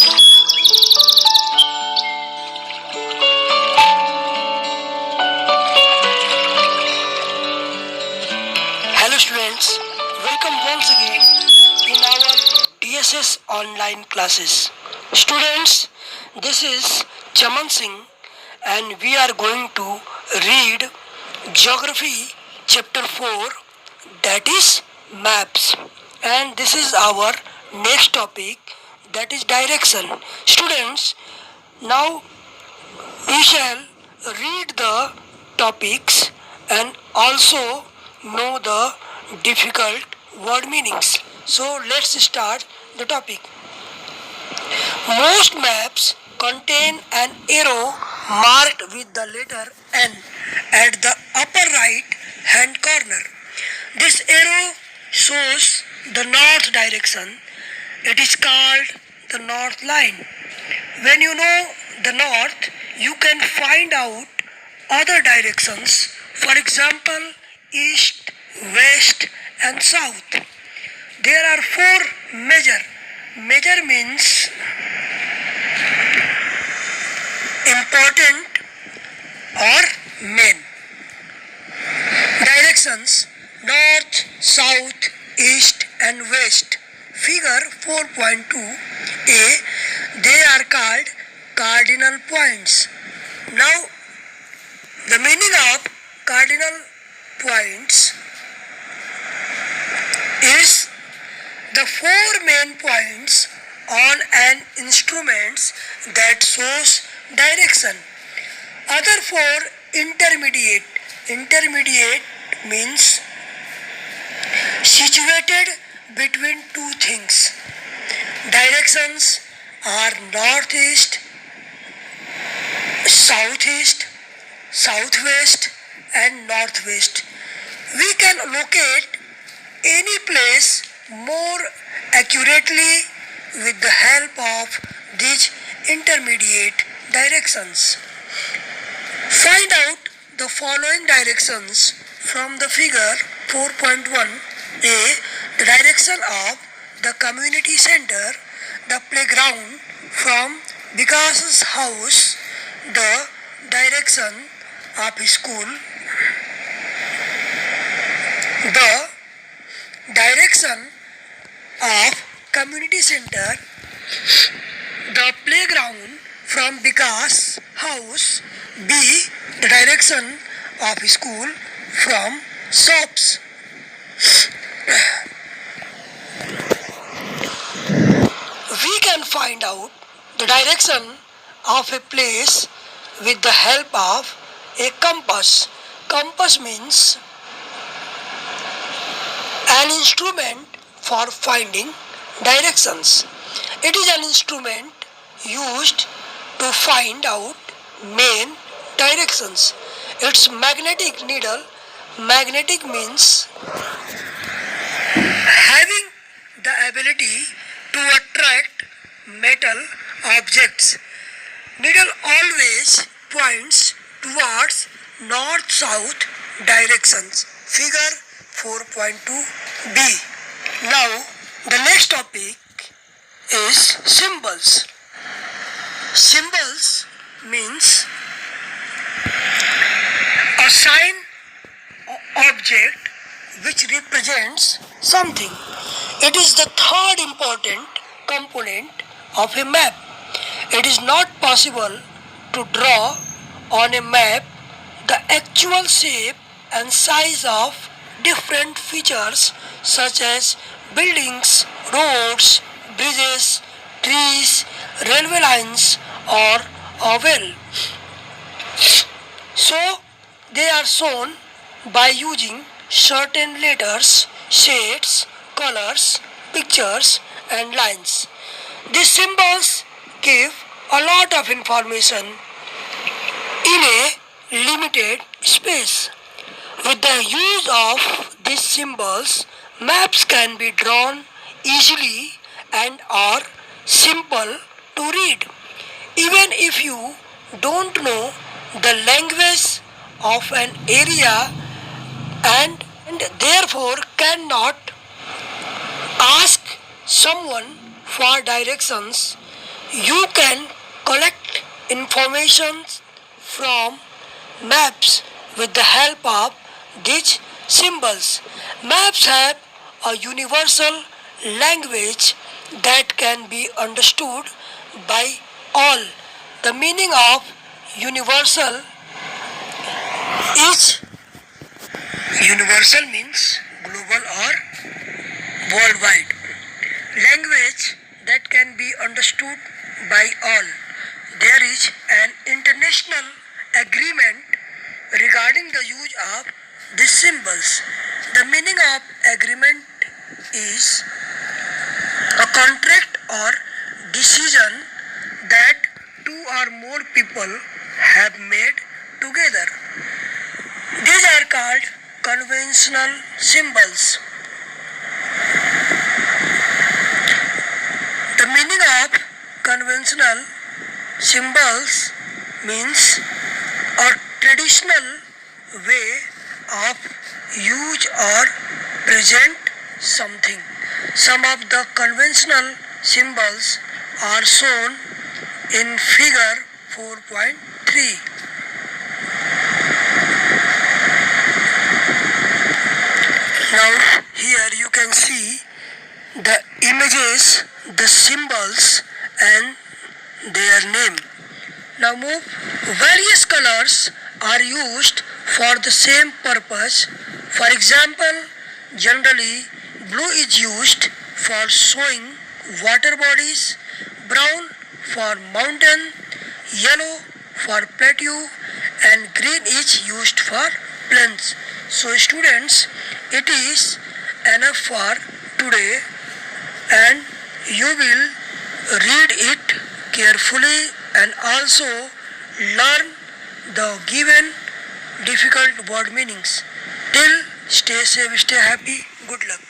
Hello students, welcome once again in our DSS online classes. Students, this is Chaman Singh and we are going to read Geography chapter 4, that is maps, and this is our next topic, that is direction. Students, now we shall read the topics and also know the difficult word meanings. So let's start the topic. Most maps contain an arrow marked with the letter N at the upper right hand corner. This arrow shows the north direction. It is called the north line. When you know the north, you can find out other directions, for example, east, west, and south. There are four measure. Measure means important or main. Directions north, south, east, and west. Figure 4.2a, they are called cardinal points. Now, the meaning of cardinal points is the four main points on an instrument that shows direction. Other four intermediate. Intermediate means situated between two things. Directions are northeast, southeast, southwest, and northwest. We can locate any place more accurately with the help of these intermediate directions. Find out the following directions from the figure 4.1a, the direction of the community center, the playground from Vikas's house, the direction of school, the direction of community center, the playground from Vikas house, B, the direction of school from shops. We can find out the direction of a place with the help of a compass. Compass means an instrument for finding directions. It is an instrument used to find out main directions. Its magnetic needle, magnetic means having the ability to attract metal objects. Needle always points towards north-south directions. Figure 4.2b. Now, the next topic is symbols. Symbols means a sign or object which represents something. It is the third important component of a map. It is not possible to draw on a map the actual shape and size of different features such as buildings, roads, bridges, trees, railway lines, or a well. So, they are shown by using certain letters, shades, colors, pictures, and lines. These symbols give a lot of information in a limited space. With the use of these symbols, maps can be drawn easily and are simple to read. Even if you don't know the language of an area and therefore cannot ask someone for directions, You can collect information from maps with the help of these symbols. Maps have a universal language that can be understood by all. The meaning of universal is universal means global or worldwide. Language that can be understood by all. There is an international agreement regarding the use of these symbols. The meaning of agreement is a contract or decision that two or more people have made together. These are called conventional symbols. The meaning of conventional symbols means a traditional way of use or present something. Some of the conventional symbols are shown in figure 4.3. Now here you can see the images, the symbols and their name. Now move. Various colors are used for the same purpose. For example, generally blue is used for showing water bodies, brown for mountain, yellow for plateau and green is used for plains. So students, it is enough for today and you will read it carefully and also learn the given difficult word meanings. Till stay safe, stay happy, good luck.